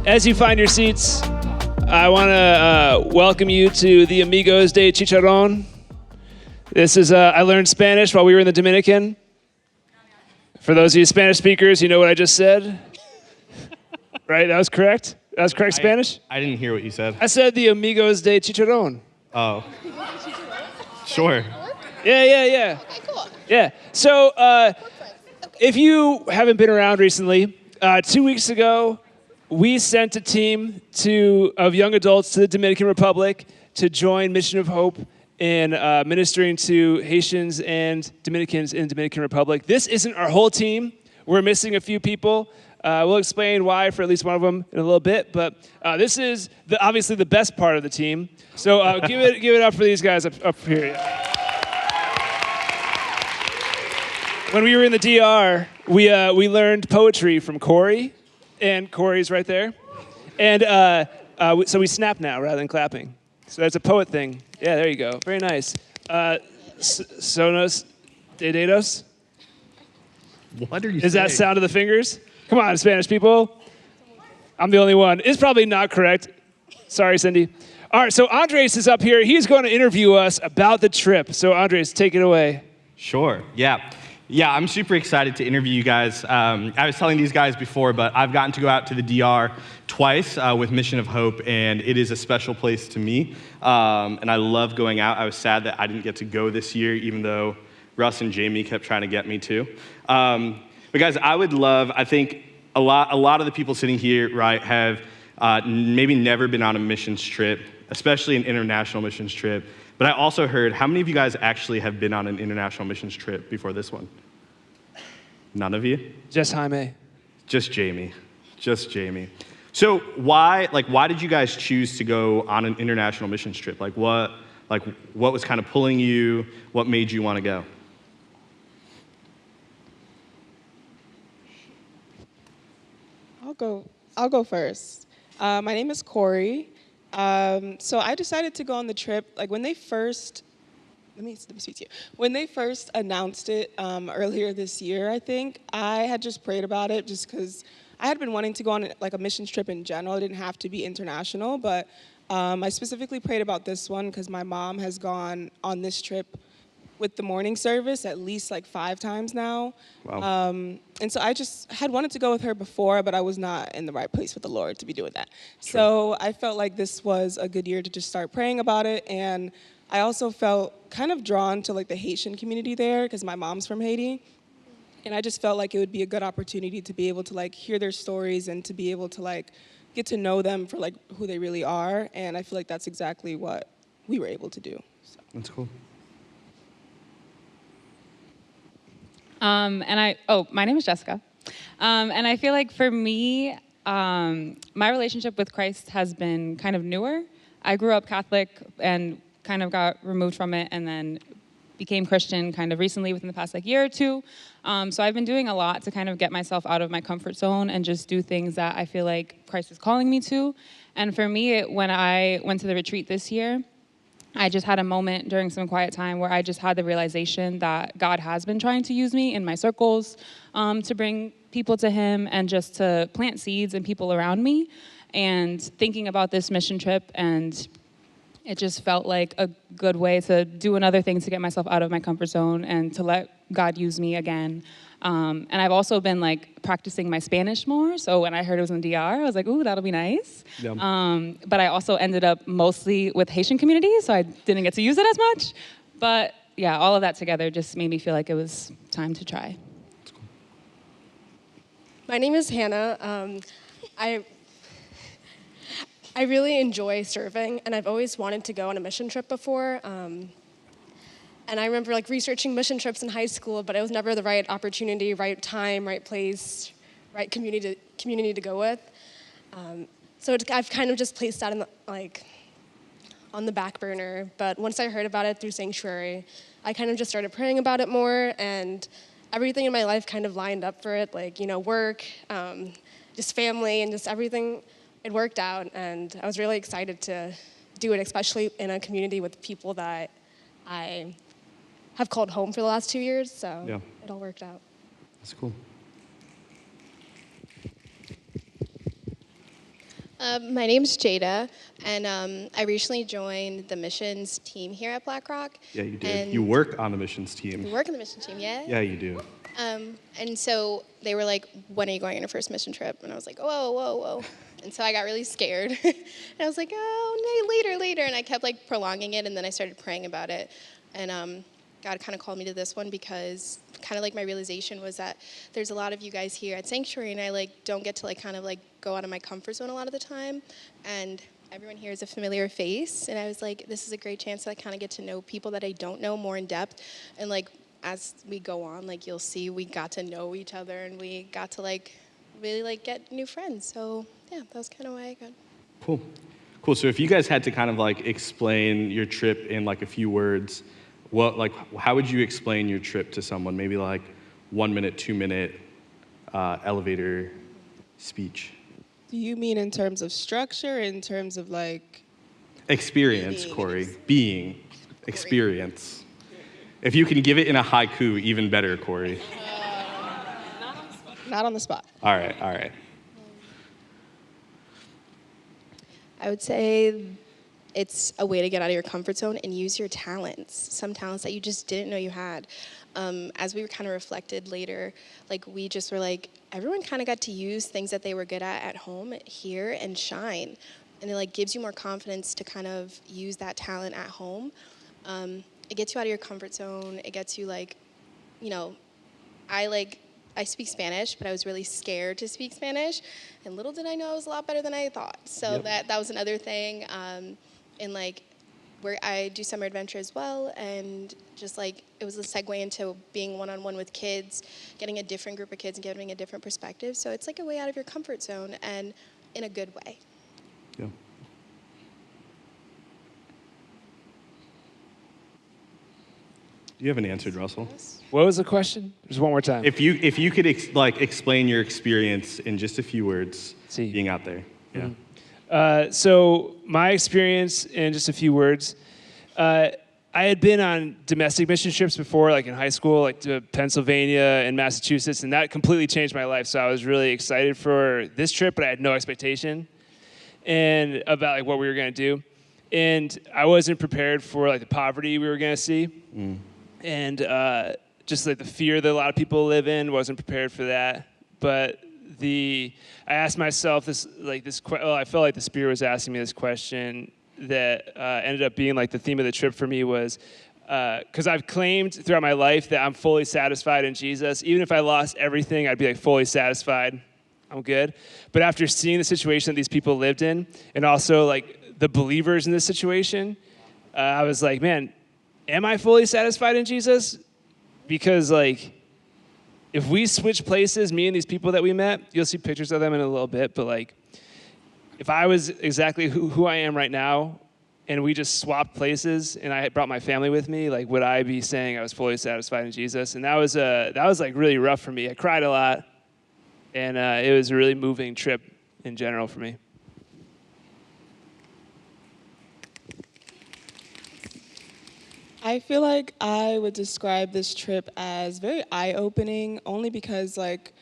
As you find your seats, I want to welcome you to the Amigos de Chicharron. This is, I learned Spanish while we were in the Dominican. For those of you Spanish speakers, you know what I just said? Right, that was correct? That was correct Spanish? I didn't hear what you said. I said the Amigos de Chicharron. Oh. Sure. Yeah. Okay, cool. Yeah, so if you haven't been around recently, 2 weeks ago, we sent a team of young adults to the Dominican Republic to join Mission of Hope in ministering to Haitians and Dominicans in the Dominican Republic. This isn't our whole team. We're missing a few people. We'll explain why for at least one of them in a little bit, but this is obviously the best part of the team. So give it up for these guys up here. When we were in the DR, we learned poetry from Corey, and Corey's right there. And so we snap now rather than clapping. So that's a poet thing. Yeah, there you go. Very nice. Sonos de dedos. What are you saying? Is that sound of the fingers? Come on, Spanish people. I'm the only one. It's probably not correct. Sorry, Cindy. All right, so Andres is up here. He's going to interview us about the trip. So Andres, take it away. Sure, yeah. Yeah, I'm super excited to interview you guys. I was telling these guys before, but I've gotten to go out to the DR twice with Mission of Hope, and it is a special place to me. And I love going out. I was sad that I didn't get to go this year, even though Russ and Jamie kept trying to get me to. But guys, I think a lot of the people sitting here, right, have maybe never been on a missions trip, especially an international missions trip. But I also heard, how many of you guys actually have been on an international missions trip before this one? None of you? Just Jaime. Just Jamie. So why did you guys choose to go on an international missions trip? What was kind of pulling you? What made you want to go? I'll go first. My name is Corey. So I decided to go on the trip, when they first, let me speak to you. When they first announced it earlier this year, I think, I had just prayed about it just because I had been wanting to go on a missions trip in general. It didn't have to be international, but I specifically prayed about this one because my mom has gone on this trip with the morning service at least 5 times now. Wow. And so I just had wanted to go with her before, but I was not in the right place with the Lord to be doing that. Sure. So I felt like this was a good year to just start praying about it. And I also felt kind of drawn to the Haitian community there because my mom's from Haiti. And I just felt like it would be a good opportunity to be able to hear their stories and to be able to get to know them for who they really are. And I feel like that's exactly what we were able to do. So. That's cool. My name is Jessica. And I feel like for me, my relationship with Christ has been kind of newer. I grew up Catholic and kind of got removed from it and then became Christian kind of recently within the past year or two. So I've been doing a lot to kind of get myself out of my comfort zone and just do things that I feel like Christ is calling me to. And for me, when I went to the retreat this year, I just had a moment during some quiet time where I just had the realization that God has been trying to use me in my circles to bring people to him and just to plant seeds in people around me. And thinking about this mission trip, and it just felt like a good way to do another thing to get myself out of my comfort zone and to let God use me again. And I've also been practicing my Spanish more. So when I heard it was in DR, I was like, ooh, that'll be nice. Yeah. But I also ended up mostly with Haitian community, so I didn't get to use it as much. But yeah, all of that together just made me feel like it was time to try. My name is Hannah. I really enjoy serving, and I've always wanted to go on a mission trip before. And I remember researching mission trips in high school, but it was never the right opportunity, right time, right place, right community to go with. So I've kind of just placed that in on the back burner. But once I heard about it through Sanctuary, I kind of just started praying about it more, and everything in my life kind of lined up for it, work, just family, and just everything. It worked out, and I was really excited to do it, especially in a community with people that I have called home for the last 2 years, so yeah. It all worked out. That's cool. My name's Jada, and I recently joined the missions team here at Black Rock. Yeah, you did. And You work on the missions team. we work on the missions team, yeah? Yeah, you do. And so they were like, when are you going on your first mission trip? And I was like, whoa, whoa, whoa. And so I got really scared. And I was like, oh, no, later. And I kept like prolonging it, and then I started praying about it. And God kind of called me to this one because kind of like my realization was that there's a lot of you guys here at Sanctuary, and I like don't get to like kind of like go out of my comfort zone a lot of the time. And everyone here is a familiar face, and I was like, this is a great chance to like, kind of get to know people that I don't know more in depth. And like as we go on, like you'll see, we got to know each other, and we got to like really like get new friends. So yeah, that was kind of why I got. Cool. So if you guys had to kind of like explain your trip in like a few words, how would you explain your trip to someone? Maybe like 1 minute, 2 minute elevator speech. Do you mean in terms of structure, in terms of like Experience, Corey. Being. Experience. If you can give it in a haiku, even better, Corey. not on the spot? All right. I would say it's a way to get out of your comfort zone and use your talents, some talents that you just didn't know you had. As we were kind of reflected later, like we just were like, everyone kind of got to use things that they were good at home here and shine. And it like gives you more confidence to kind of use that talent at home. It gets you out of your comfort zone. It gets you like, you know, I speak Spanish, but I was really scared to speak Spanish. And little did I know I was a lot better than I thought. So that was another thing. And like where I do summer adventure as well, and just like it was a segue into being one-on-one with kids, getting a different group of kids and getting a different perspective. So it's like a way out of your comfort zone, and in a good way. Yeah. You haven't answered, Russell. What was the question? Just one more time. If you could explain your experience in just a few words, See. being out there. Yeah. So my experience in just a few words, I had been on domestic mission trips before, like in high school, like to Pennsylvania and Massachusetts, and that completely changed my life. So I was really excited for this trip, but I had no expectation and about like what we were gonna do, and I wasn't prepared for like the poverty we were gonna see, and just like the fear that a lot of people live in. Wasn't prepared for that, but I asked myself I felt like the Spirit was asking me this question that ended up being like the theme of the trip for me was, because I've claimed throughout my life that I'm fully satisfied in Jesus. Even if I lost everything, I'd be like fully satisfied. I'm good. But after seeing the situation that these people lived in, and also like the believers in this situation, I was like, man, am I fully satisfied in Jesus? Because like, if we switch places, me and these people that we met, you'll see pictures of them in a little bit, but like, if I was exactly who I am right now, and we just swapped places, and I brought my family with me, like, would I be saying I was fully satisfied in Jesus? And that was like really rough for me. I cried a lot, and it was a really moving trip in general for me. I feel like I would describe this trip as very eye-opening, only because like,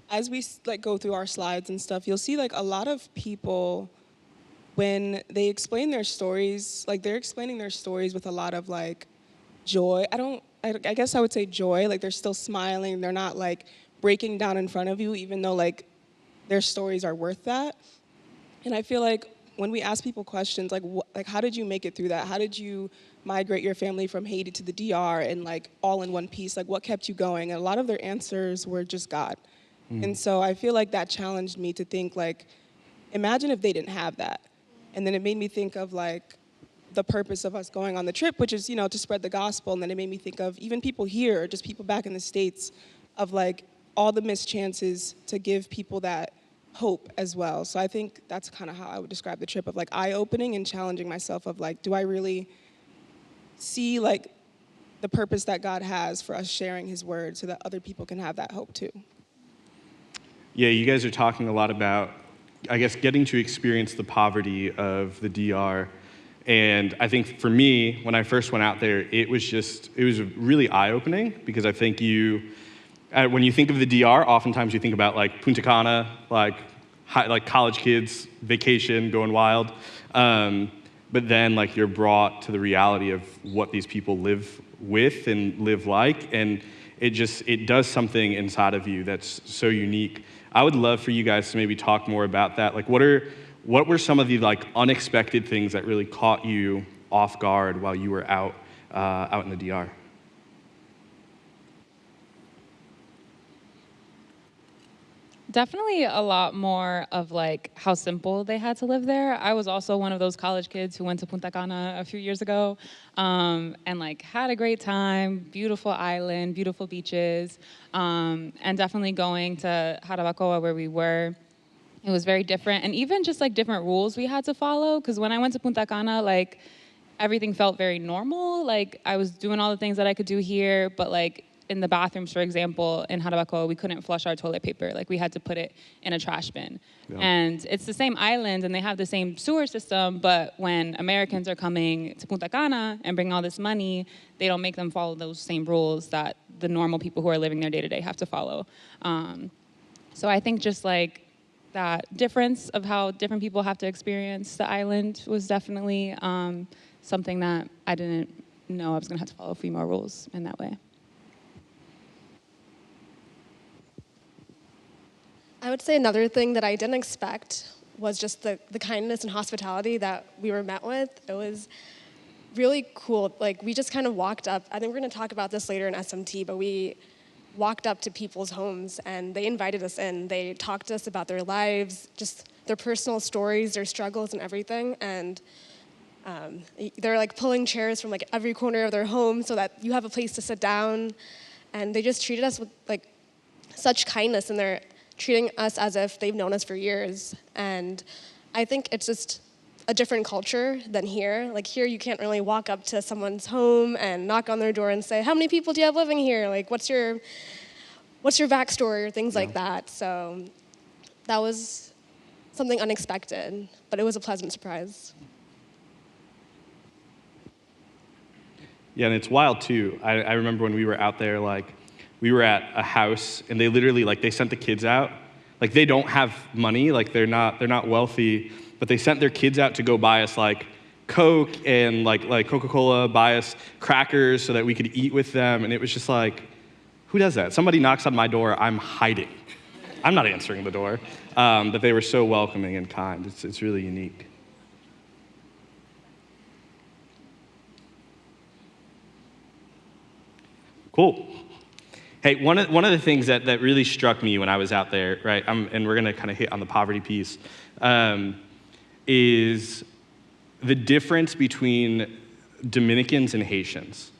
as we like go through our slides and stuff, you'll see like a lot of people, when they explain their stories, like they're explaining their stories with a lot of like joy. I guess I would say joy, like they're still smiling, they're not like breaking down in front of you, even though like their stories are worth that. And I feel like when we ask people questions like how did you make it through that? How did you migrate your family from Haiti to the DR and like all in one piece? Like what kept you going? And a lot of their answers were just God. And so I feel like that challenged me to think like, imagine if they didn't have that. And then it made me think of like the purpose of us going on the trip, which is, you know, to spread the gospel. And then it made me think of even people here, or just people back in the States, of like all the missed chances to give people that hope as well. So I think that's kind of how I would describe the trip, of like eye-opening and challenging myself of like, do I really see like the purpose that God has for us sharing his word so that other people can have that hope too? Yeah, you guys are talking a lot about, I guess, getting to experience the poverty of the DR. And I think for me, when I first went out there, it was really eye-opening, because I think when you think of the DR, oftentimes you think about like Punta Cana, like like college kids, vacation, going wild. But then like you're brought to the reality of what these people live with and live like, and it does something inside of you that's so unique. I would love for you guys to maybe talk more about that. Like what were some of the like unexpected things that really caught you off guard while you were out in the DR? Definitely a lot more of like how simple they had to live there. I was also one of those college kids who went to Punta Cana a few years ago, and like had a great time, beautiful island, beautiful beaches, and definitely going to Jarabacoa where we were. It was very different, and even just like different rules we had to follow, because when I went to Punta Cana, like everything felt very normal. Like I was doing all the things that I could do here, but like in the bathrooms, for example, in Jarabacoa, we couldn't flush our toilet paper. Like we had to put it in a trash bin. Yeah. And it's the same island and they have the same sewer system, but when Americans are coming to Punta Cana and bring all this money, they don't make them follow those same rules that the normal people who are living there day to day have to follow. So I think just like that difference of how different people have to experience the island was definitely something that I didn't know I was gonna have to follow a few more rules in that way. I would say another thing that I didn't expect was just the kindness and hospitality that we were met with. It was really cool. Like we just kind of walked up. I think we're going to talk about this later in SMT, but we walked up to people's homes and they invited us in. They talked to us about their lives, just their personal stories, their struggles and everything. And they're like pulling chairs from like every corner of their home so that you have a place to sit down. And they just treated us with like such kindness, and they're treating us as if they've known us for years. And I think it's just a different culture than here. Like here, you can't really walk up to someone's home and knock on their door and say, how many people do you have living here? Like, what's your backstory or things like that. So that was something unexpected, but it was a pleasant surprise. Yeah, and it's wild too. I remember when we were out there, like, we were at a house and they literally, like, they sent the kids out. Like, they don't have money, like, they're not wealthy, but they sent their kids out to go buy us, like, Coke and, like Coca-Cola, buy us crackers so that we could eat with them. And it was just like, who does that? Somebody knocks on my door, I'm hiding. I'm not answering the door. But they were so welcoming and kind. It's really unique. Cool. Hey, one of the things that really struck me when I was out there, right, and we're gonna kind of hit on the poverty piece, is the difference between Dominicans and Haitians.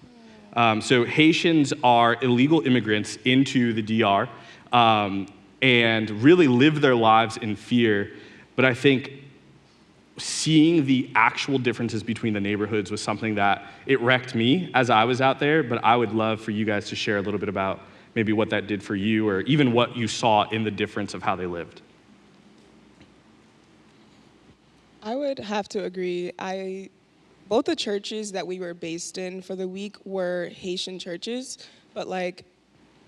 So Haitians are illegal immigrants into the DR and really live their lives in fear, but I think seeing the actual differences between the neighborhoods was something that it wrecked me as I was out there, but I would love for you guys to share a little bit about maybe what that did for you or even what you saw in the difference of how they lived. I would have to agree. Both the churches that we were based in for the week were Haitian churches, but I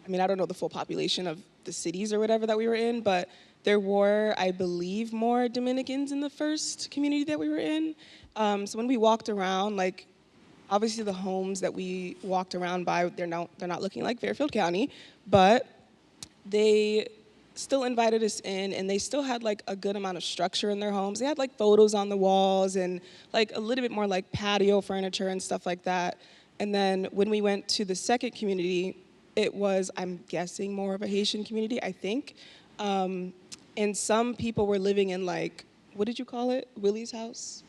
don't know the full population of the cities or whatever that we were in, but there were, I believe, more Dominicans in the first community that we were in. So when we walked around, obviously the homes that we walked around by, they're not looking like Fairfield County, but they still invited us in, and they still had a good amount of structure in their homes. They had photos on the walls and a little bit more patio furniture and stuff like that. And then when we went to the second community, it was, I'm guessing, more of a Haitian community, I think. And some people were living in what did you call it? Willie's house?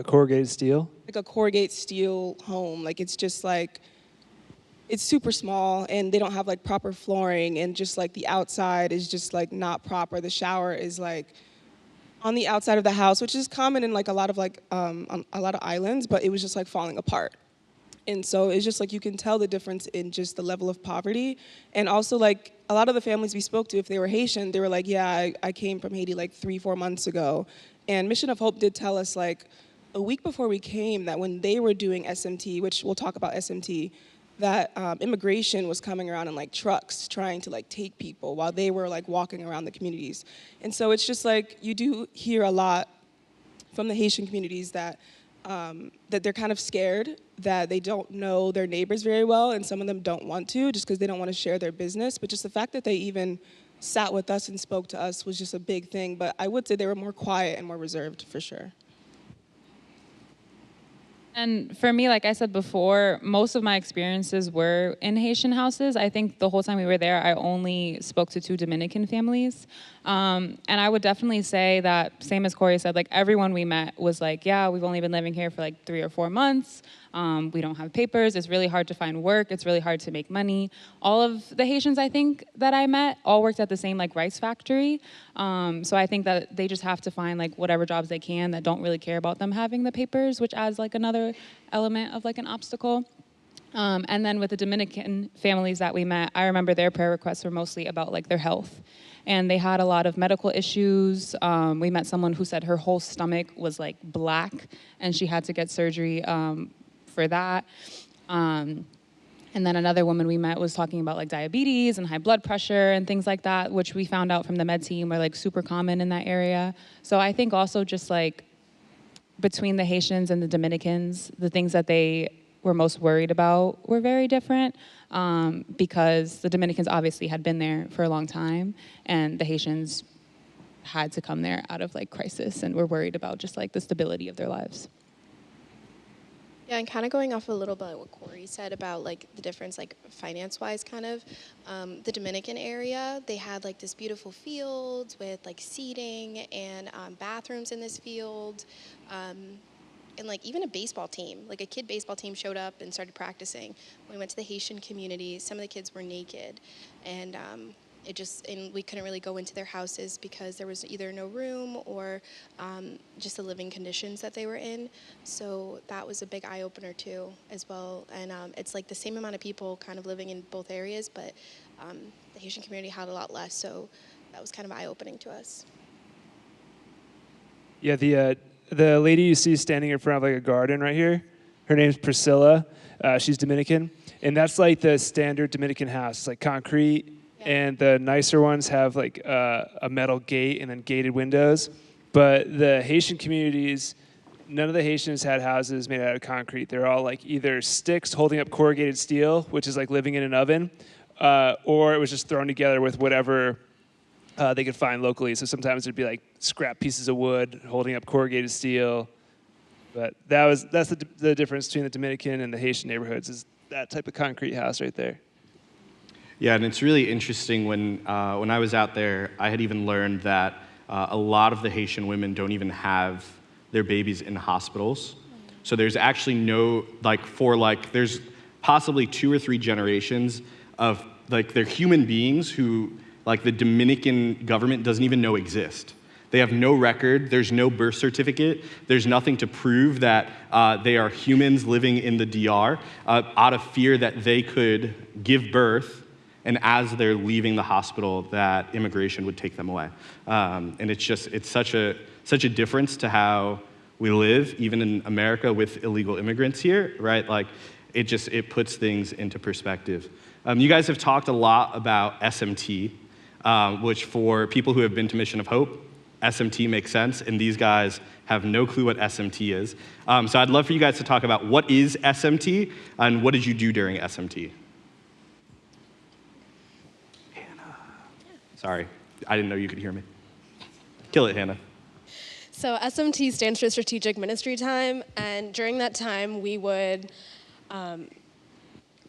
Corrugated steel? Like a corrugated steel home. It's just it's super small, and they don't have proper flooring, and just the outside is just not proper. The shower is on the outside of the house, which is common in a lot of on a lot of islands, but it was just falling apart. And so it's just you can tell the difference in just the level of poverty. And also a lot of the families we spoke to, if they were Haitian, they were yeah, I came from Haiti 3-4 months ago. And Mission of Hope did tell us a week before we came that when they were doing SMT, which we'll talk about SMT, that immigration was coming around in like trucks trying to like take people while they were like walking around the communities. And so it's just like you do hear a lot from the Haitian communities that that they're kind of scared, that they don't know their neighbors very well, and some of them don't want to just because they don't want to share their business. But just the fact that they even sat with us and spoke to us was just a big thing. But I would say they were more quiet and more reserved for sure. And for me, like I said before, most of my experiences were in Haitian houses. I think the whole time we were there, I only spoke to 2 Dominican families. And I would definitely say that, same as Corey said, like everyone we met was like, yeah, we've only been living here for like 3 or 4 months. We don't have papers. It's really hard to find work. It's really hard to make money. All of the Haitians I think that I met all worked at the same like rice factory. So I think that they just have to find like whatever jobs they can that don't really care about them having the papers, which adds like another element of like an obstacle. And then with the Dominican families that we met, I remember their prayer requests were mostly about like their health. And they had a lot of medical issues. We met someone who said her whole stomach was like black and she had to get surgery for that. And then another woman we met was talking about like diabetes and high blood pressure and things like that, which we found out from the med team are like super common in that area. So I think also just like between the Haitians and the Dominicans, the things that they were most worried about were very different because the Dominicans obviously had been there for a long time and the Haitians had to come there out of like crisis and were worried about just like the stability of their lives. Yeah, and kind of going off a little bit what Corey said about like the difference, like finance-wise, kind of the Dominican area, they had like this beautiful fields with like seating and bathrooms in this field, and like even a baseball team, like a kid baseball team showed up and started practicing. When we went to the Haitian community, some of the kids were naked, and and we couldn't really go into their houses because there was either no room or just the living conditions that they were in. So that was a big eye-opener too, as well. And it's like the same amount of people kind of living in both areas, but the Haitian community had a lot less, so that was kind of eye-opening to us. Yeah, the lady you see standing in front of like a garden right here, her name's Priscilla. She's Dominican, and that's like the standard Dominican house. It's like concrete. And the nicer ones have like a metal gate and then gated windows. But the Haitian communities, none of the Haitians had houses made out of concrete. They're all like either sticks holding up corrugated steel, which is like living in an oven, or it was just thrown together with whatever they could find locally. So sometimes it'd be like scrap pieces of wood holding up corrugated steel. But that's the difference between the Dominican and the Haitian neighborhoods is that type of concrete house right there. Yeah, and it's really interesting when I was out there, I had even learned that a lot of the Haitian women don't even have their babies in hospitals. So there's actually there's possibly 2 or 3 generations of like they're human beings who like the Dominican government doesn't even know exist. They have no record, there's no birth certificate, there's nothing to prove that they are humans living in the DR out of fear that they could give birth and as they're leaving the hospital, that immigration would take them away. And it's such a difference to how we live, even in America with illegal immigrants here, right? Like, it puts things into perspective. You guys have talked a lot about SMT, which for people who have been to Mission of Hope, SMT makes sense, and these guys have no clue what SMT is. So I'd love for you guys to talk about what is SMT, and what did you do during SMT? Sorry, I didn't know you could hear me. Kill it, Hannah. So SMT stands for Strategic Ministry Time, and during that time we would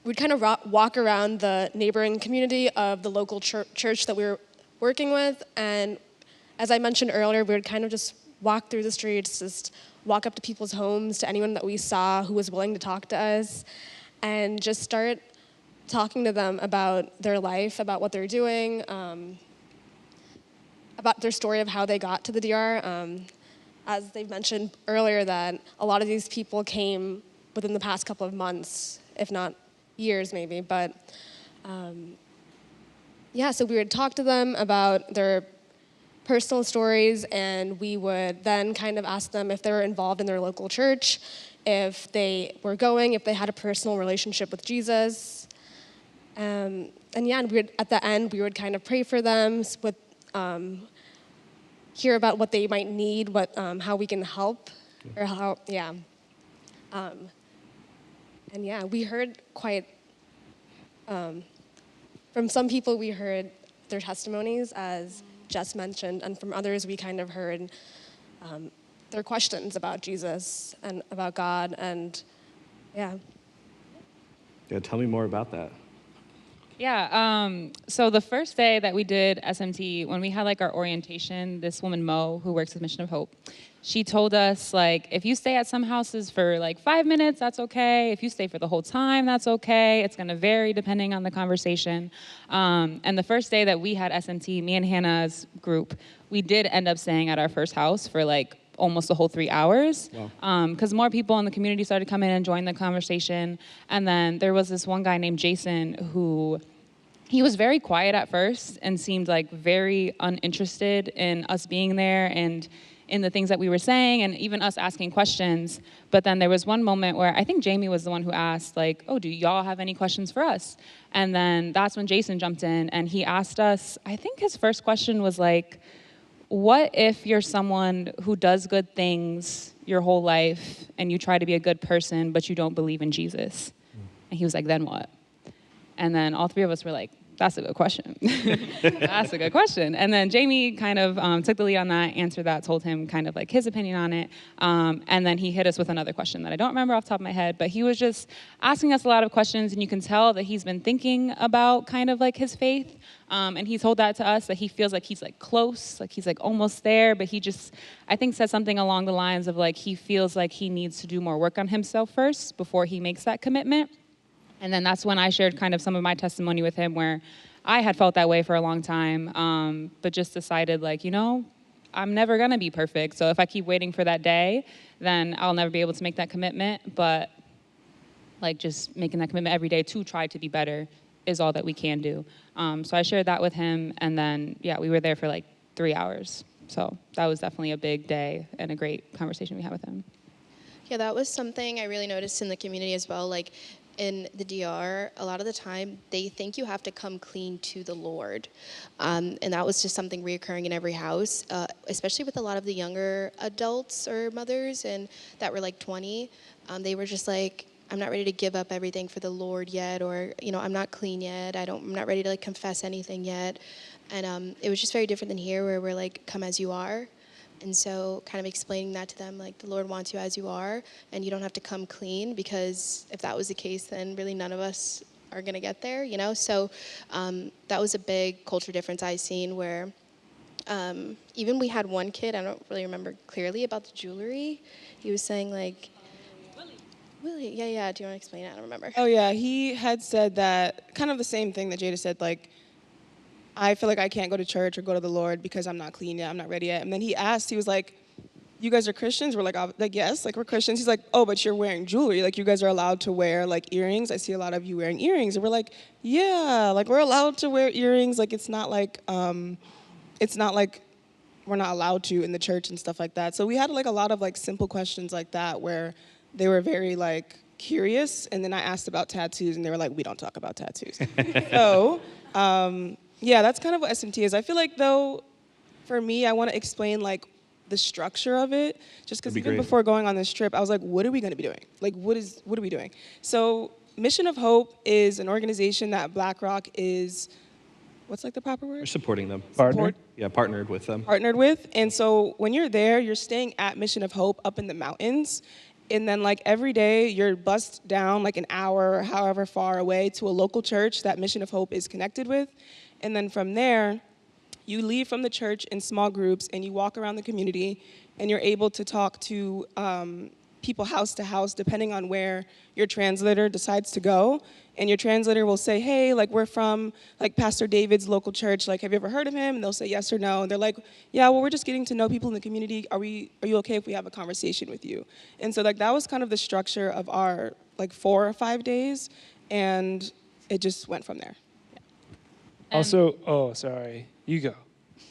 we'd kind of walk around the neighboring community of the local church that we were working with, and as I mentioned earlier, we would kind of just walk through the streets, just walk up to people's homes, to anyone that we saw who was willing to talk to us, and just start talking to them about their life, about what they're doing, about their story of how they got to the DR. As they've mentioned earlier, that a lot of these people came within the past couple of months, if not years maybe, but yeah, so we would talk to them about their personal stories, and we would then kind of ask them if they were involved in their local church, if they were going, if they had a personal relationship with Jesus. And yeah, and at the end, we would kind of pray for them, hear about what they might need, how we can help, or how, yeah. And yeah, we heard from some people we heard their testimonies, as Jess mentioned, and from others we kind of heard their questions about Jesus and about God, and yeah. Yeah, tell me more about that. Yeah, so the first day that we did SMT, when we had like our orientation, this woman, Mo, who works with Mission of Hope, she told us, like, if you stay at some houses for like 5 minutes, that's okay. If you stay for the whole time, that's okay. It's gonna vary depending on the conversation. And the first day that we had SMT, me and Hannah's group, we did end up staying at our first house for like almost the whole 3 hours, because more people in the community started coming and joining the conversation. And then there was this one guy named Jason who, he was very quiet at first and seemed like very uninterested in us being there and in the things that we were saying and even us asking questions. But then there was one moment where I think Jamie was the one who asked, like, oh, do y'all have any questions for us? And then that's when Jason jumped in and he asked us, I think his first question was like, what if you're someone who does good things your whole life and you try to be a good person, but you don't believe in Jesus? And he was like, then what? And then all three of us were like, that's a good question. That's a good question. And then Jamie kind of took the lead on that, answered that, told him kind of like his opinion on it. And then he hit us with another question that I don't remember off the top of my head, but he was just asking us a lot of questions, and you can tell that he's been thinking about kind of like his faith. And he told that to us, that he feels like he's like close, like he's like almost there, but he just, I think, said something along the lines of like he feels like he needs to do more work on himself first before he makes that commitment. And then that's when I shared kind of some of my testimony with him, where I had felt that way for a long time, but just decided, like, you know, I'm never gonna be perfect. So if I keep waiting for that day, then I'll never be able to make that commitment. But like just making that commitment every day to try to be better is all that we can do. So I shared that with him, and then, yeah, we were there for like 3 hours. So that was definitely a big day and a great conversation we had with him. Yeah, that was something I really noticed in the community as well. Like, in the DR, a lot of the time, they think you have to come clean to the Lord. And that was just something reoccurring in every house, especially with a lot of the younger adults or mothers and that were like 20. They were just like, I'm not ready to give up everything for the Lord yet, or, you know, I'm not clean yet. I'm not ready to like confess anything yet. And it was just very different than here, where we're like, come as you are. And so kind of explaining that to them, like, the Lord wants you as you are, and you don't have to come clean, because if that was the case, then really none of us are going to get there, you know? So that was a big culture difference I seen, where even we had one kid, I don't really remember clearly, about the jewelry. He was saying, like, Willie, yeah, do you want to explain it? I don't remember. Oh, yeah, he had said that, kind of the same thing that Jada said, like, I feel like I can't go to church or go to the Lord because I'm not clean yet, I'm not ready yet. And then he asked, he was like, you guys are Christians? We're like, yes, like, we're Christians. He's like, oh, but you're wearing jewelry. Like, you guys are allowed to wear like earrings. I see a lot of you wearing earrings. And we're like, yeah, like, we're allowed to wear earrings. Like, it's not like we're not allowed to in the church and stuff like that. So we had like a lot of like simple questions like that, where they were very like curious. And then I asked about tattoos, and they were like, we don't talk about tattoos. So, yeah, that's kind of what SMT is. I feel like, though, for me, I want to explain like the structure of it, just because even before going on this trip, I was like, what are we going to be doing? Like, what are we doing? So Mission of Hope is an organization that BlackRock is, what's like the proper word? We're supporting them. Partnered with them. Partnered with. And so when you're there, you're staying at Mission of Hope up in the mountains. And then like every day you're bussed down like an hour or however far away to a local church that Mission of Hope is connected with. And then from there, you leave from the church in small groups and you walk around the community, and you're able to talk to people house to house, depending on where your translator decides to go. And your translator will say, hey, like, we're from like Pastor David's local church. Like, have you ever heard of him? And they'll say yes or no. And they're like, yeah, well, we're just getting to know people in the community. Are you okay if we have a conversation with you? And so like that was kind of the structure of our like 4 or 5 days. And it just went from there. Also, oh, sorry, you go.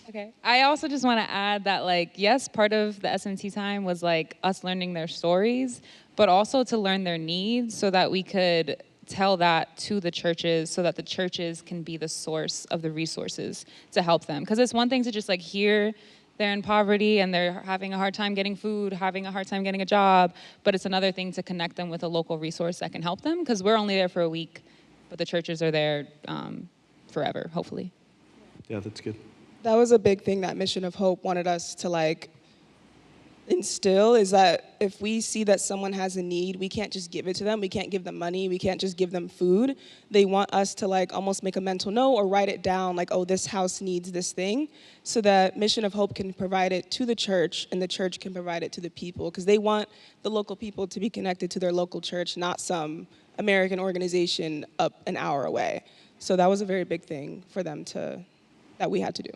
Okay. I also just want to add that, like, yes, part of the SMT time was like us learning their stories, but also to learn their needs so that we could tell that to the churches so that the churches can be the source of the resources to help them. Because it's one thing to just like hear they're in poverty and they're having a hard time getting food, having a hard time getting a job, but it's another thing to connect them with a local resource that can help them, because we're only there for a week, but the churches are there forever, hopefully. Yeah, that's good. That was a big thing that Mission of Hope wanted us to like instill, is that if we see that someone has a need, we can't just give it to them. We can't give them money. We can't just give them food. They want us to like almost make a mental note or write it down like, oh, this house needs this thing, so that Mission of Hope can provide it to the church and the church can provide it to the people, because they want the local people to be connected to their local church, not some American organization up an hour away. So that was a very big thing for them that we had to do.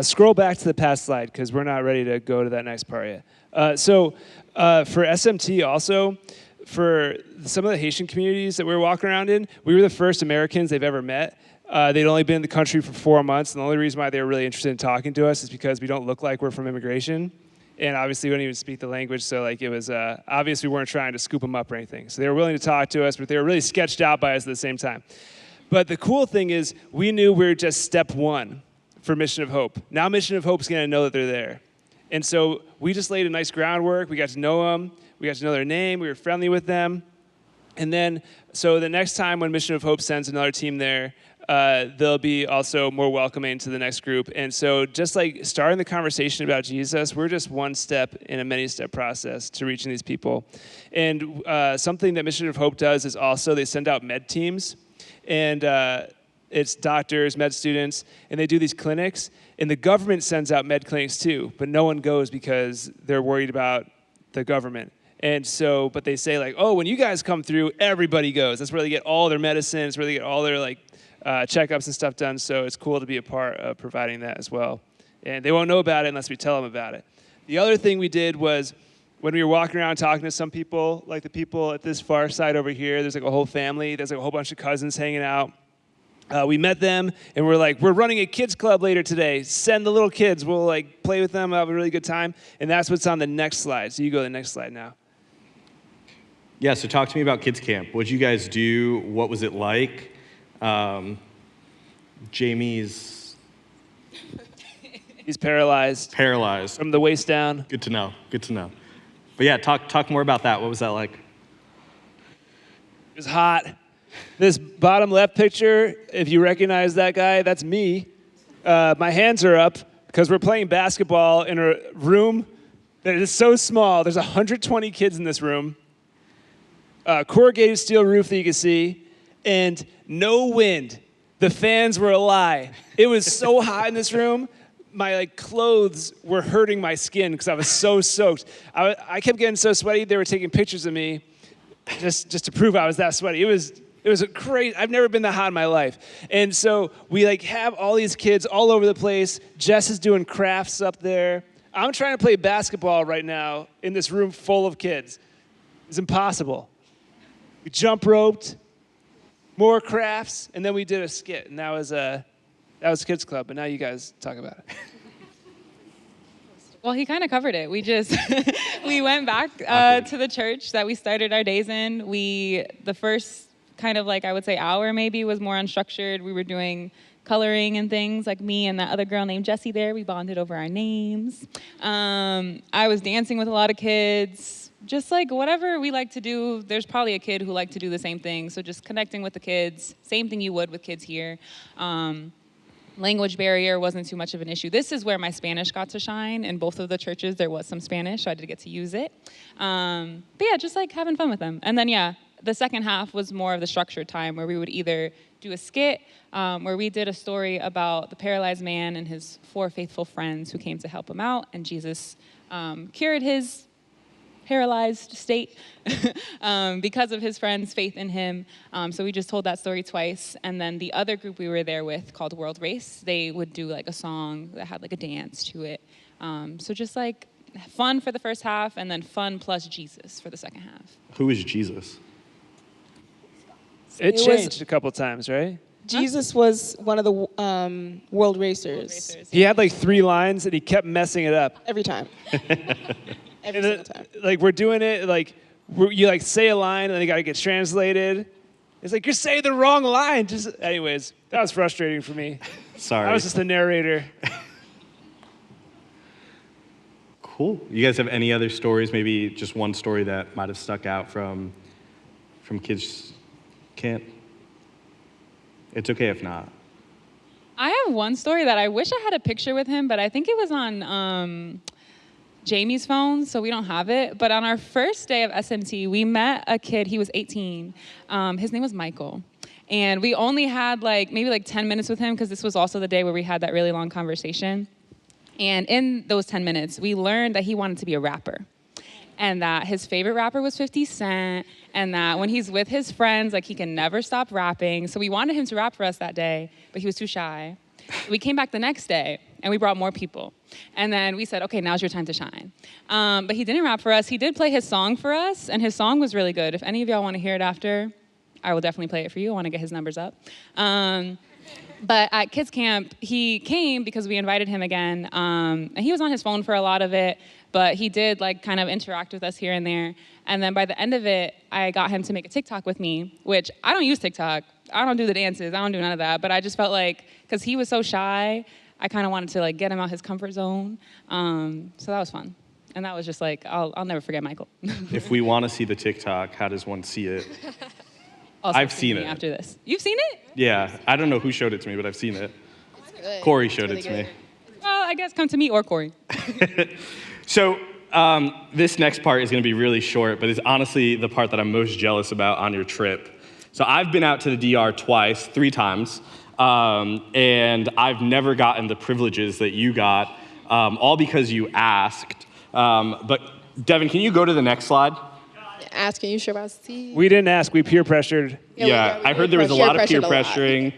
Scroll back to the past slide, because we're not ready to go to that next part yet. So for SMT also, for some of the Haitian communities that we were walking around in, we were the first Americans they've ever met. They'd only been in the country for 4 months, and the only reason why they were really interested in talking to us is because we don't look like we're from immigration. And obviously we don't even speak the language, so like it was obvious we weren't trying to scoop them up or anything. So they were willing to talk to us, but they were really sketched out by us at the same time. But the cool thing is we knew we were just step one for Mission of Hope. Now Mission of Hope's gonna know that they're there. And so we just laid a nice groundwork. We got to know them. We got to know their name. We were friendly with them. And then, so the next time when Mission of Hope sends another team there, they'll be also more welcoming to the next group. And so just like starting the conversation about Jesus, we're just one step in a many-step process to reaching these people. And something that Mission of Hope does is also they send out med teams. And it's doctors, med students, and they do these clinics. And the government sends out med clinics too, but no one goes because they're worried about the government. And so, but they say like, oh, when you guys come through, everybody goes. That's where they get all their medicines, where they get all their like checkups and stuff done. So it's cool to be a part of providing that as well. And they won't know about it unless we tell them about it. The other thing we did was when we were walking around talking to some people, like the people at this far side over here, there's like a whole family, there's like a whole bunch of cousins hanging out. We met them, and we're like, we're running a kids club later today. Send the little kids. We'll like play with them, have a really good time. And that's what's on the next slide. So you go to the next slide now. Yeah, so talk to me about kids camp. What did you guys do? What was it like? Jamie's... He's paralyzed. Paralyzed. From the waist down. Good to know, good to know. But yeah, talk more about that. What was that like? It was hot. This bottom left picture, if you recognize that guy, that's me. My hands are up because we're playing basketball in a room that is so small. There's 120 kids in this room. Corrugated steel roof that you can see, and no wind. The fans were a lie. It was so hot in this room. My like clothes were hurting my skin because I was so soaked. I kept getting so sweaty. They were taking pictures of me just to prove I was that sweaty. It was a crazy. I've never been that hot in my life. And so we like have all these kids all over the place. Jess is doing crafts up there. I'm trying to play basketball right now in this room full of kids. It's impossible. We jump roped, more crafts, and then we did a skit, and that was Kids Club. But now you guys talk about it. Well, he kind of covered it. We just, we went back to the church that we started our days in. The first kind of like, I would say hour maybe was more unstructured. We were doing coloring and things, like me and that other girl named Jessie there. We bonded over our names. I was dancing with a lot of kids. Just like whatever we like to do, there's probably a kid who liked to do the same thing. So just connecting with the kids, same thing you would with kids here. Language barrier wasn't too much of an issue. This is where my Spanish got to shine. In both of the churches, there was some Spanish, so I did get to use it. But yeah, just like having fun with them. And then yeah, the second half was more of the structured time where we would either do a skit where we did a story about the paralyzed man and his 4 faithful friends who came to help him out, and Jesus cured his paralyzed state because of his friends' faith in him. So we just told that story twice. And then the other group we were there with called World Race, they would do like a song that had like a dance to it. So just like fun for the first half and then fun plus Jesus for the second half. Who is Jesus? It changed a couple times, right? Jesus was one of the world racers. He had like 3 lines and he kept messing it up. Every time. Every And single time. like we're doing it, like you like say a line and then you got to get translated. It's like you're saying the wrong line. Just anyways, that was frustrating for me. Sorry. I was just the narrator. Cool. You guys have any other stories? Maybe just one story that might have stuck out from kids camp? It's okay if not. I have one story that I wish I had a picture with him, but I think it was on Jamie's phone, so we don't have it. But on our first day of SMT, we met a kid. He was 18. His name was Michael. And we only had maybe 10 minutes with him because this was also the day where we had that really long conversation. And in those 10 minutes, we learned that he wanted to be a rapper. And that his favorite rapper was 50 Cent, and that when he's with his friends, like he can never stop rapping. So we wanted him to rap for us that day, but he was too shy. We came back the next day, and we brought more people. And then we said, okay, now's your time to shine. But he didn't rap for us. He did play his song for us, and his song was really good. If any of y'all want to hear it after, I will definitely play it for you. I want to get his numbers up. But at Kids Camp, he came because we invited him again. And he was on his phone for a lot of it, but he did kind of interact with us here and there. And then by the end of it, I got him to make a TikTok with me, which I don't use TikTok. I don't do the dances. I don't do none of that. But I just felt like, because he was so shy, I kind of wanted to get him out his comfort zone. So that was fun. And that was just I'll never forget Michael. If we want to see the TikTok, how does one see it? Also I've seen it. After this. You've seen it? Yeah. I don't know who showed it to me, but I've seen it. Good. Corey It's showed really it to good. me. Well, I guess come to me or Corey. So this next part is going to be really short, but it's honestly the part that I'm most jealous about on your trip. So I've been out to the DR twice, 3 times, and I've never gotten the privileges that you got, all because you asked. But Devin, can you go to the next slide? Asking you sure about Steve? We didn't ask. We peer pressured. Yeah, I heard there was a lot of peer pressuring.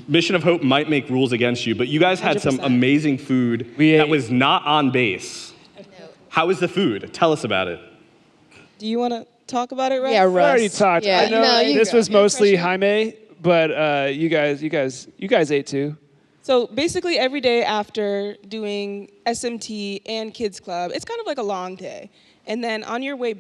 Mission of Hope might make rules against you, but you guys had some 100%. amazing food that was not on base. How was the food? Tell us about it. Do you want to talk about it, Russ? Yeah, We already Russ. talked. Yeah, I know no, you this go. was Peer mostly pressure. Jaime, but you guys ate too. So basically every day after doing SMT and Kids Club, it's kind of like a long day. And then on our way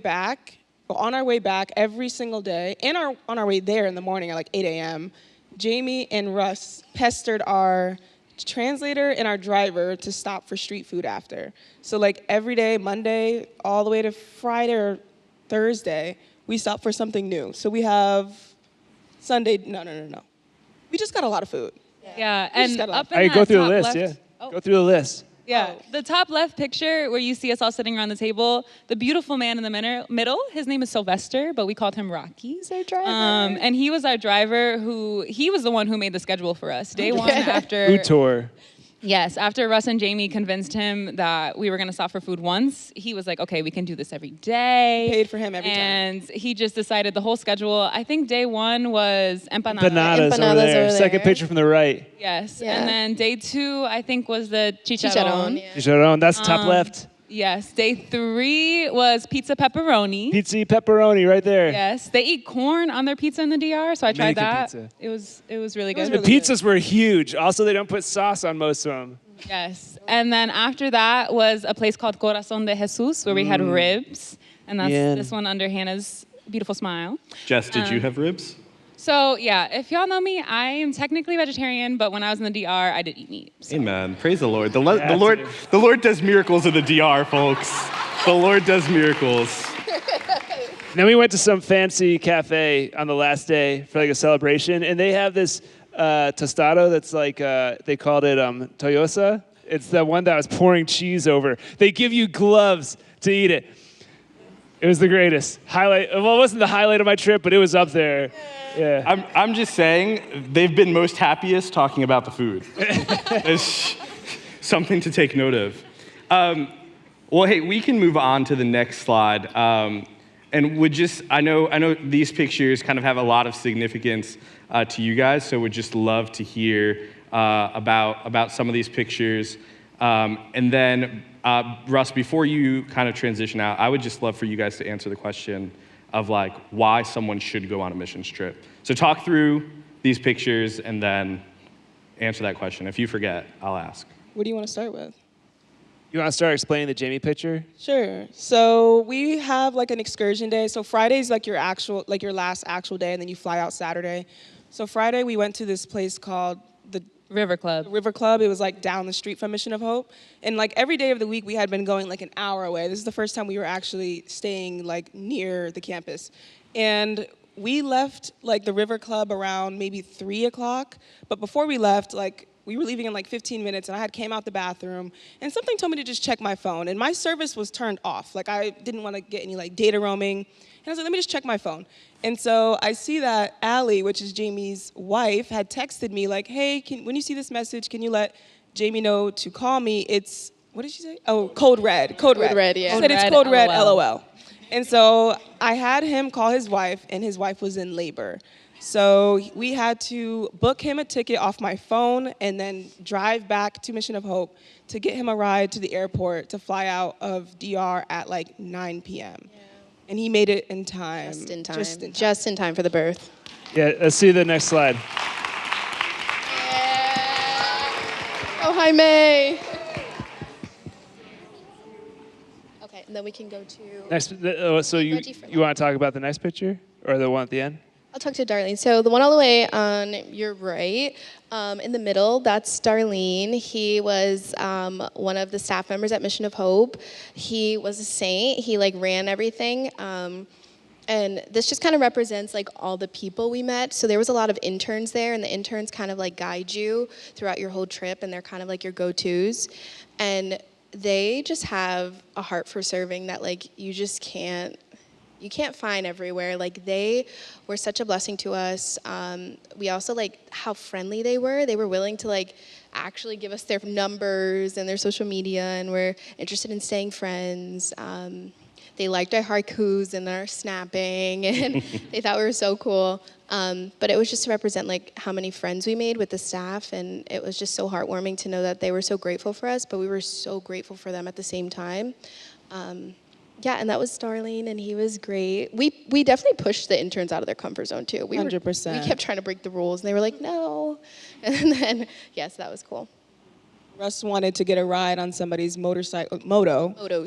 back every single day, and on our way there in the morning at 8 a.m., Jamie and Russ pestered our translator and our driver to stop for street food after. So every day, Monday, all the way to Friday or Thursday, we stop for something new. So we have Sunday, no. We just got a lot of food. Yeah, just and gotta- up in All right, that go through the top list. left, Yeah, go through the list. Yeah, the top left picture where you see us all sitting around the table, the beautiful man in the middle, his name is Sylvester, but we called him Rocky. He's our driver. And he was our driver he was the one who made the schedule for us. Day one after. Food tour. Yes, after Russ and Jamie convinced him that we were going to stop for food once, he was like, okay, we can do this every day. Paid for him every time. And he just decided the whole schedule. I think day one was empanadas. Bananas over Empanadas there. over Second there. picture from the right. Yes. Yeah. And then day 2, I think, was the chicharron. Chicharron, yeah. Chicharron, that's top left. Yes. Day 3 was pizza pepperoni. Pizza pepperoni right there. Yes. They eat corn on their pizza in the DR, so I tried Dominican that. pizza. It was really good. The pizzas were huge. Also, they don't put sauce on most of them. Yes. And then after that was a place called Corazón de Jesús where we had ribs. And that's Yeah. this one under Hannah's beautiful smile. Jess, did you have ribs? So yeah, if y'all know me, I am technically vegetarian, but when I was in the DR, I did eat meat. So. Amen. Praise the Lord. The Lord does miracles in the DR, folks. The Lord does miracles. Then we went to some fancy cafe on the last day for a celebration, and they have this tostado that's they called it Toyosa. It's the one that was pouring cheese over. They give you gloves to eat it. It was the greatest highlight. Well, it wasn't the highlight of my trip, but it was up there. Yeah. I'm just saying, they've been most happiest talking about the food. It's something to take note of. Well, hey, we can move on to the next slide. And I know these pictures kind of have a lot of significance to you guys, so would just love to hear about some of these pictures. And then, Russ, before you kind of transition out, I would just love for you guys to answer the question of why someone should go on a missions trip. So talk through these pictures and then answer that question. If you forget, I'll ask. What do you want to start with? You want to start explaining the Jamie picture? Sure. So we have like an excursion day. So Friday's like your last actual day, and then you fly out Saturday. So Friday we went to this place called the River Club. River Club. It was like down the street from Mission of Hope. And like every day of the week we had been going like an hour away. This is the first time we were actually staying like near the campus. And we left like the River Club around maybe 3 o'clock. But before we left, like we were leaving in like 15 minutes, and I had came out the bathroom, and something told me to just check my phone, and my service was turned off. Like I didn't want to get any like data roaming, and I was like, let me just check my phone. And so I see that Allie, which is Jamie's wife, had texted me like, hey, when you see this message, can you let Jamie know to call me? It's, what did she say? Oh, code red. Code red, yeah. She said it's code red, LOL. LOL. And so I had him call his wife, and his wife was in labor. So we had to book him a ticket off my phone and then drive back to Mission of Hope to get him a ride to the airport to fly out of DR at like 9 p.m. Yeah. And he made it in time. Just in time. Just in time for the birth. Yeah, let's see the next slide. Oh, hi, May. Okay, and then we can go to... Next, so you Ready for want to talk about the next picture or the one at the end? I'll talk to Darlene. So the one all the way on your right, in the middle, that's Darlene. He was one of the staff members at Mission of Hope. He was a saint. He like ran everything. And this just kind of represents like all the people we met. So there was a lot of interns there, and the interns kind of like guide you throughout your whole trip, and they're kind of like your go-tos. And they just have a heart for serving that like you can't find everywhere. Like they were such a blessing to us. We also like how friendly they were. They were willing to like actually give us their numbers and their social media, and were interested in staying friends. They liked our haikus and our snapping, and they thought we were so cool. But it was just to represent like how many friends we made with the staff, and it was just so heartwarming to know that they were so grateful for us, but we were so grateful for them at the same time. Yeah, and that was Starling, and he was great. We definitely pushed the interns out of their comfort zone, too. 100%. We kept trying to break the rules, and they were like, no. And then, yes, that was cool. Russ wanted to get a ride on somebody's motos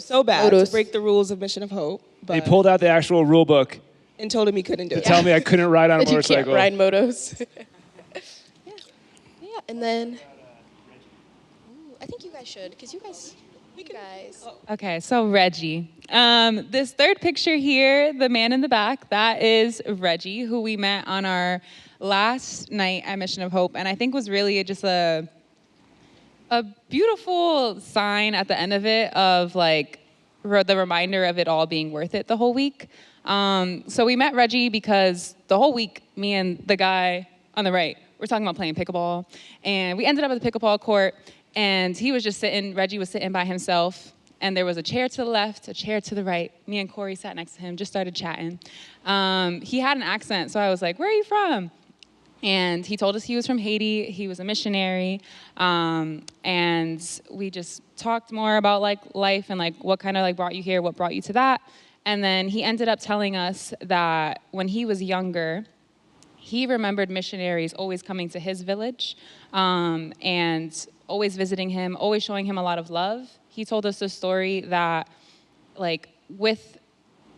so bad Motos. to break the rules of Mission of Hope. But They pulled out the actual rule book and told him he couldn't do to it. tell me I couldn't ride on a But you can't motorcycle. ride motos. Yeah, and then, I think you guys should, because you guys. Okay, so Reggie. This third picture here, the man in the back, that is Reggie, who we met on our last night at Mission of Hope, and I think was really just a beautiful sign at the end of it of like the reminder of it all being worth it the whole week. So we met Reggie because the whole week, me and the guy on the right, we're talking about playing pickleball, and we ended up at the pickleball court. And he was just sitting, Reggie was sitting by himself, and there was a chair to the left, a chair to the right. Me and Corey sat next to him, just started chatting. He had an accent, so I was like, where are you from? And he told us he was from Haiti, he was a missionary, and we just talked more about like life and like what kind of like brought you here, what brought you to that. And then he ended up telling us that when he was younger, he remembered missionaries always coming to his village, and always visiting him, always showing him a lot of love. He told us a story that, like, with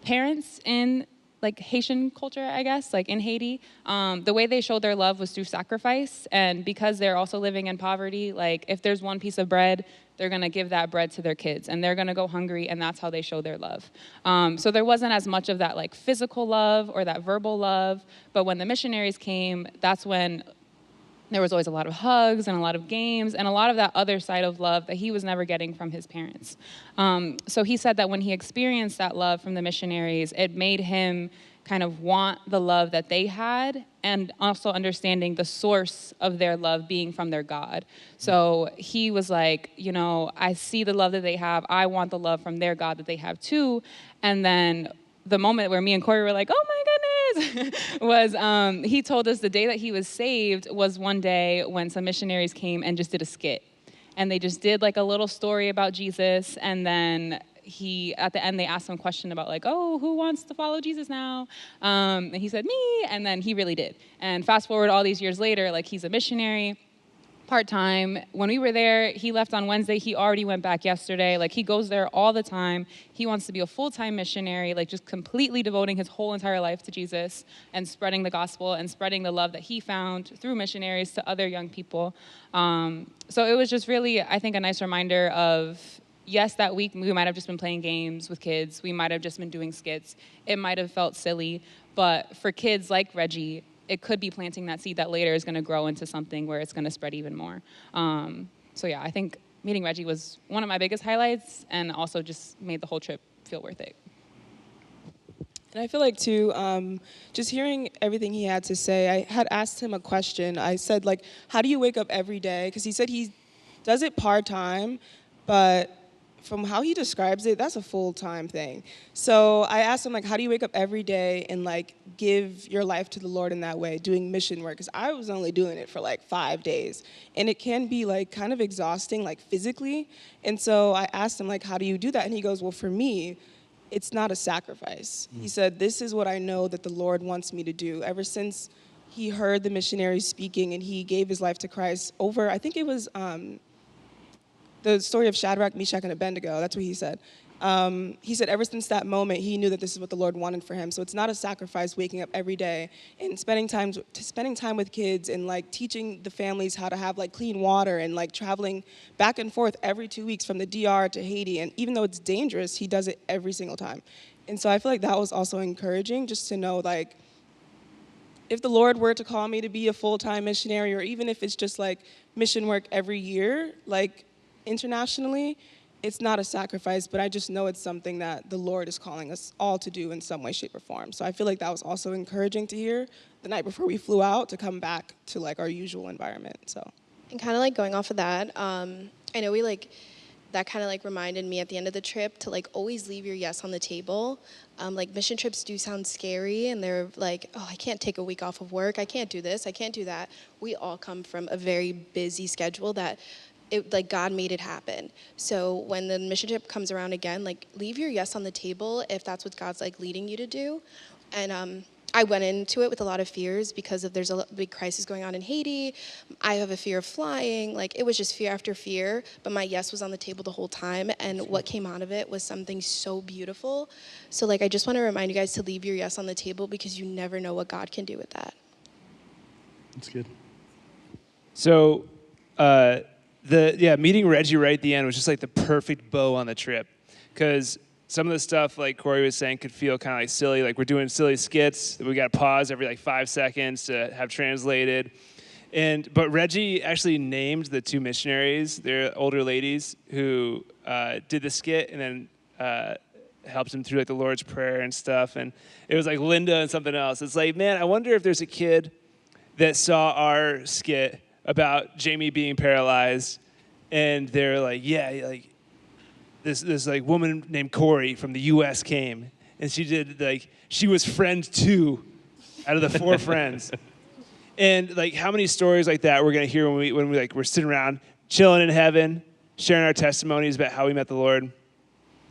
parents in, like, Haitian culture, I guess, like in Haiti, the way they showed their love was through sacrifice. And because they're also living in poverty, like, if there's one piece of bread, they're gonna give that bread to their kids, and they're gonna go hungry, and that's how they show their love. So there wasn't as much of that, like, physical love or that verbal love, but when the missionaries came, that's when there was always a lot of hugs and a lot of games and a lot of that other side of love that he was never getting from his parents. So he said that when he experienced that love from the missionaries, it made him kind of want the love that they had, and also understanding the source of their love being from their God. So he was like, you know, I see the love that they have. I want the love from their God that they have too. And then the moment where me and Corey were like, oh my goodness, was he told us the day that he was saved was one day when some missionaries came and just did a skit. And they just did like a little story about Jesus, and then at the end, they asked him a question about like, oh, who wants to follow Jesus now? And he said, me, and then he really did. And fast forward all these years later, like he's a missionary, part-time. When we were there, he left on Wednesday. He already went back yesterday. Like he goes there all the time. He wants to be a full-time missionary, like just completely devoting his whole entire life to Jesus and spreading the gospel and spreading the love that he found through missionaries to other young people. So it was just really, I think, a nice reminder of, yes, that week we might have just been playing games with kids. We might have just been doing skits. It might have felt silly, but for kids like Reggie, it could be planting that seed that later is going to grow into something where it's going to spread even more. So yeah, I think meeting Reggie was one of my biggest highlights and also just made the whole trip feel worth it. And I feel like, too, just hearing everything he had to say, I had asked him a question. I said, like, how do you wake up every day? Because he said he does it part-time, but from how he describes it, that's a full-time thing. So I asked him, like, how do you wake up every day and, like, give your life to the Lord in that way, doing mission work? Because I was only doing it for, like, 5 days. And it can be, like, kind of exhausting, like, physically. And so I asked him, like, how do you do that? And he goes, well, for me, it's not a sacrifice. He said, this is what I know that the Lord wants me to do. Ever since he heard the missionaries speaking and he gave his life to Christ over, I think it was the story of Shadrach, Meshach, and Abednego. That's what he said. He said ever since that moment, he knew that this is what the Lord wanted for him. So it's not a sacrifice waking up every day and spending time with kids and like teaching the families how to have like clean water and like traveling back and forth every 2 weeks from the DR to Haiti. And even though it's dangerous, he does it every single time. And so I feel like that was also encouraging just to know like, if the Lord were to call me to be a full-time missionary, or even if it's just like mission work every year, like internationally, it's not a sacrifice, but I just know it's something that the Lord is calling us all to do in some way, shape, or form. So I feel like that was also encouraging to hear the night before we flew out to come back to like our usual environment. So, and kind of like going off of that, I know that kind of like reminded me at the end of the trip to like always leave your yes on the table. Like mission trips do sound scary and they're like, oh, I can't take a week off of work. I can't do this. I can't do that. We all come from a very busy schedule that like God made it happen. So when the mission trip comes around again, like leave your yes on the table if that's what God's like leading you to do. And I went into it with a lot of fears because there's a big crisis going on in Haiti. I have a fear of flying. Like it was just fear after fear, but my yes was on the table the whole time. And what came out of it was something so beautiful. So like I just want to remind you guys to leave your yes on the table because you never know what God can do with that. That's good. So, meeting Reggie right at the end was just like the perfect bow on the trip, because some of the stuff, like Corey was saying, could feel kind of like silly. Like we're doing silly skits that we got to pause every like 5 seconds to have translated. But Reggie actually named the 2 missionaries. They're older ladies who did the skit and then helped him through like the Lord's Prayer and stuff. And it was like Linda and something else. It's like, man, I wonder if there's a kid that saw our skit about Jamie being paralyzed, and they're like, yeah, like this like woman named Corey from the U.S. came, and she was friend 2 out of the 4 friends. And like how many stories like that we're gonna hear when we like we're sitting around chilling in heaven, sharing our testimonies about how we met the Lord,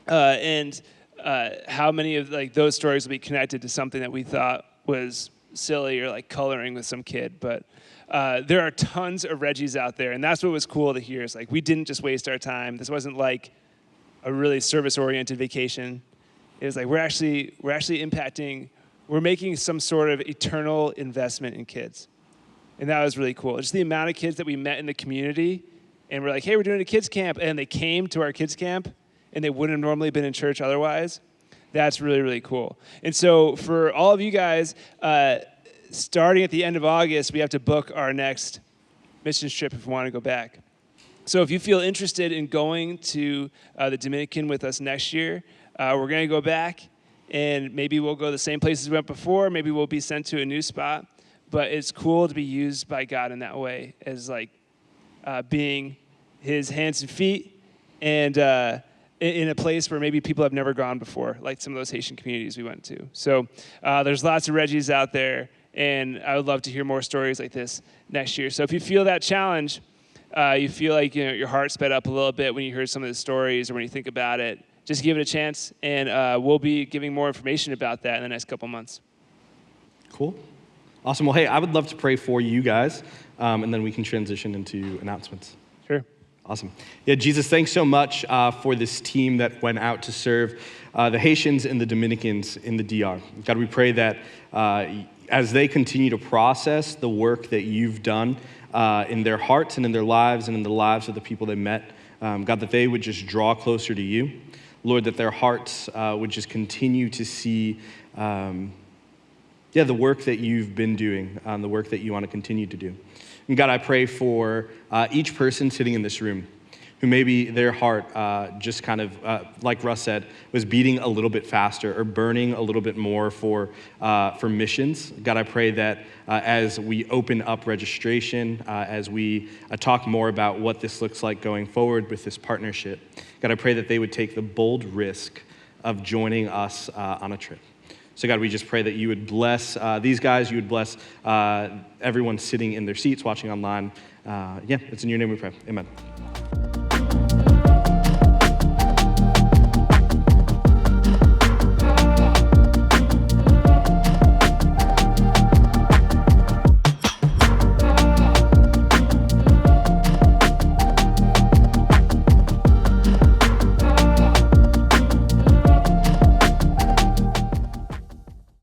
and how many of like those stories will be connected to something that we thought was silly or like coloring with some kid. But there are tons of Reggies out there, and that's what was cool to hear. Is like we didn't just waste our time. This wasn't like a really service-oriented vacation. It was like we're actually impacting. We're making some sort of eternal investment in kids, and that was really cool. Just the amount of kids that we met in the community, and we're like, hey, we're doing a kids camp, and they came to our kids camp, and they wouldn't have normally been in church otherwise. That's really, really cool. And so for all of you guys, starting at the end of August, we have to book our next missions trip if we want to go back. So if you feel interested in going to the Dominican with us next year, we're going to go back, and maybe we'll go the same places we went before. Maybe we'll be sent to a new spot. But it's cool to be used by God in that way, as like being his hands and feet, and in a place where maybe people have never gone before, like some of those Haitian communities we went to. So there's lots of Reggies out there, and I would love to hear more stories like this next year. So if you feel that challenge, you feel like your heart sped up a little bit when you heard some of the stories or when you think about it, just give it a chance, and we'll be giving more information about that in the next couple months. Cool. Awesome. Well, hey, I would love to pray for you guys, and then we can transition into announcements. Sure. Awesome. Yeah, Jesus, thanks so much for this team that went out to serve the Haitians and the Dominicans in the DR. God, we pray that as they continue to process the work that you've done in their hearts and in their lives and in the lives of the people they met, God, that they would just draw closer to you. Lord, that their hearts would just continue to see the work that you've been doing, the work that you want to continue to do. And God, I pray for each person sitting in this room who maybe their heart just kind of, like Russ said, was beating a little bit faster or burning a little bit more for missions. God, I pray that as we open up registration, as we talk more about what this looks like going forward with this partnership, God, I pray that they would take the bold risk of joining us on a trip. So God, we just pray that you would bless these guys, you would bless everyone sitting in their seats, watching online. It's in your name we pray. Amen.